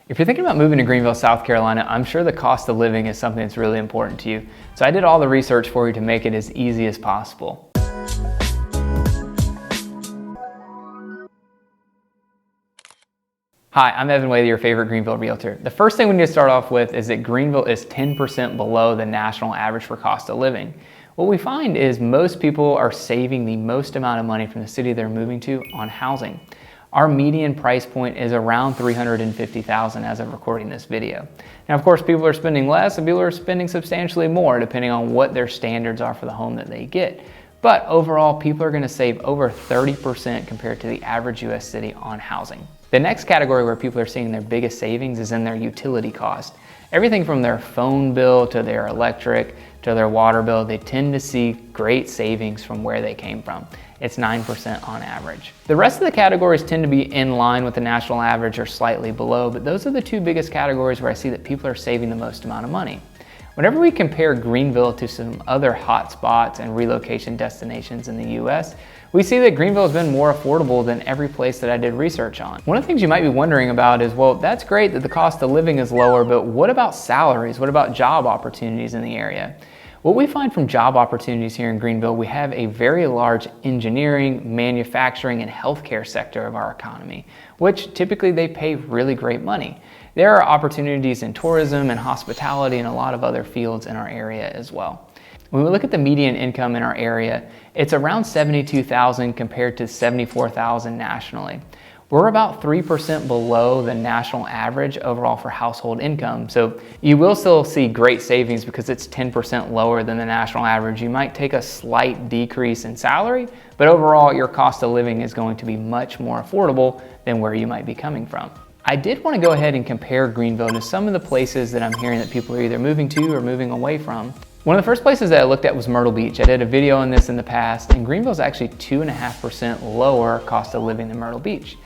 If you're thinking about moving to Greenville, South Carolina, I'm sure the cost of living is something that's really important to you. So I did all the research for you to make it as easy as possible. Hi, I'm Evan Whaley, your favorite Greenville realtor. The first thing we need to start off with is that Greenville is 10% below the national average for cost of living. What we find is most people are saving the most amount of money from the city they're moving to on housing. Our median price point is around $350,000 as of recording this video. Now, of course, people are spending less and people are spending substantially more depending on what their standards are for the home that they get. But overall, people are going to save over 30% compared to the average US city on housing. The next category where people are seeing their biggest savings is in their utility cost. Everything from their phone bill to their electric to their water bill, they tend to see great savings from where they came from. It's 9% on average. The rest of the categories tend to be in line with the national average or slightly below, but those are the two biggest categories where I see that people are saving the most amount of money. Whenever we compare Greenville to some other hot spots and relocation destinations in the US, we see that Greenville has been more affordable than every place that I did research on. One of the things you might be wondering about is, well, that's great that the cost of living is lower, but what about salaries? What about job opportunities in the area? What we find from job opportunities here in Greenville, we have a very large engineering, manufacturing, and healthcare sector of our economy, which typically they pay really great money. There are opportunities in tourism and hospitality and a lot of other fields in our area as well. When we look at the median income in our area, it's around $72,000 compared to $74,000 nationally. We're about 3% below the national average overall for household income. So you will still see great savings because it's 10% lower than the national average. You might take a slight decrease in salary, but overall your cost of living is going to be much more affordable than where you might be coming from. I did want to go ahead and compare Greenville to some of the places that I'm hearing that people are either moving to or moving away from. One of the first places that I looked at was Myrtle Beach. I did a video on this in the past, and Greenville is actually 2.5% lower cost of living than Myrtle Beach.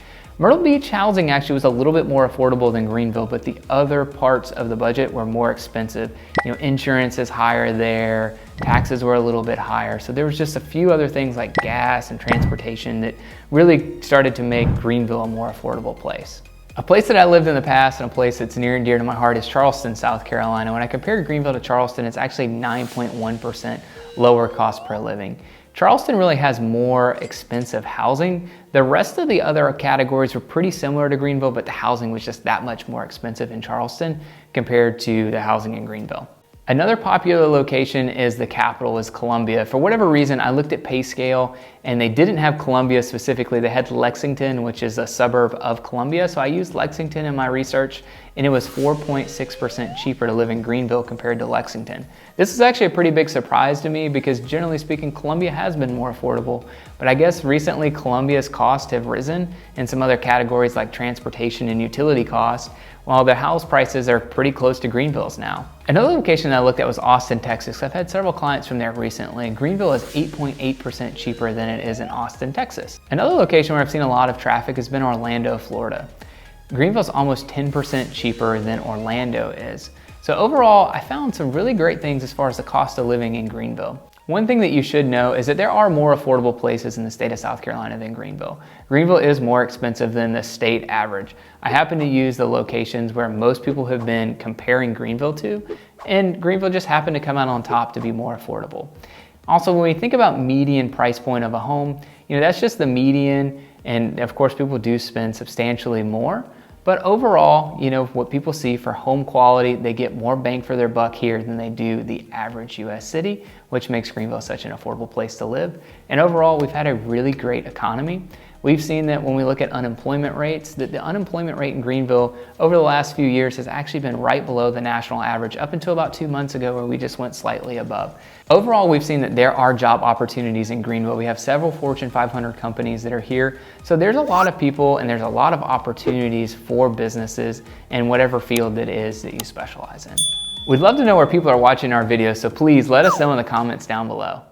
Myrtle Beach housing actually was a little bit more affordable than Greenville, but the other parts of the budget were more expensive. You know, insurance is higher there, taxes were a little bit higher. So there was just a few other things like gas and transportation that really started to make Greenville a more affordable place. A place that I lived in the past and a place that's near and dear to my heart is Charleston, South Carolina. When I compare Greenville to Charleston, it's actually 9.1% lower cost per living. Charleston really has more expensive housing. The rest of the other categories were pretty similar to Greenville, but the housing was just that much more expensive in Charleston compared to the housing in Greenville. Another popular location is the capital, is Columbia. For whatever reason, I looked at pay scale and they didn't have Columbia specifically. They had Lexington, which is a suburb of Columbia. So I used Lexington in my research and it was 4.6% cheaper to live in Greenville compared to Lexington. This is actually a pretty big surprise to me because generally speaking, Columbia has been more affordable. But I guess recently Columbia's costs have risen in some other categories like transportation and utility costs, while the house prices are pretty close to Greenville's now. Another location that I looked at was Austin, Texas. I've had several clients from there recently. Greenville is 8.8% cheaper than it is in Austin, Texas. Another location where I've seen a lot of traffic has been Orlando, Florida. Greenville's almost 10% cheaper than Orlando is. So overall, I found some really great things as far as the cost of living in Greenville. One thing that you should know is that there are more affordable places in the state of South Carolina than Greenville. Greenville is more expensive than the state average. I happen to use the locations where most people have been comparing Greenville to, and Greenville just happened to come out on top to be more affordable. Also, when we think about median price point of a home, that's just the median, and of course people do spend substantially more. But overall, what people see for home quality, they get more bang for their buck here than they do the average US city, which makes Greenville such an affordable place to live. And overall, we've had a really great economy. We've seen that when we look at unemployment rates, that the unemployment rate in Greenville over the last few years has actually been right below the national average up until about 2 months ago where we just went slightly above. Overall, we've seen that there are job opportunities in Greenville. We have several Fortune 500 companies that are here. So there's a lot of people and there's a lot of opportunities for businesses in whatever field it is that you specialize in. We'd love to know where people are watching our videos, so please let us know in the comments down below.